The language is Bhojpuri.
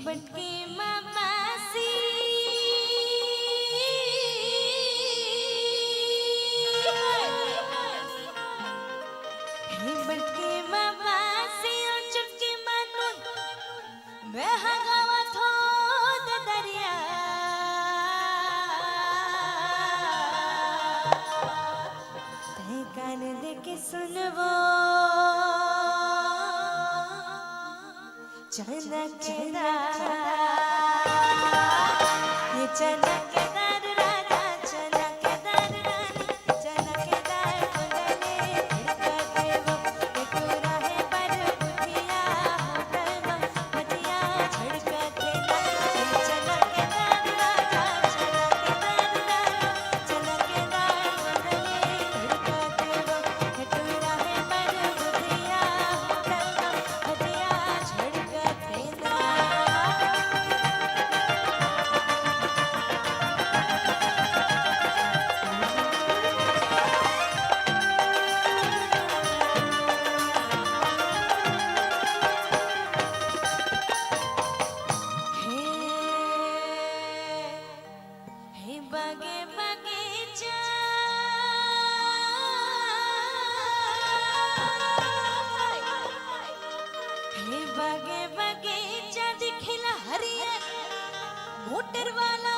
बटके मबासी बटके मबासी और चुटकी मानो बहगावा थोद दरिया ते कान दे के सुनवो चनकेदार ये चनकेदार राजा चनकेदार रानी चनकेदार गुंडले धड़कते वो एक राहे पर बुधिया होटल में मटिया झड़कते ना ये चनकेदार राजा चनकेदार रानी चनकेदार गुंडले धड़कते वो एक राहे पर बुधिया होटल में मटिया झड़कते ना हे बगे बगीचा हे बगे बगीचा दिखला हरियर मोटर वाला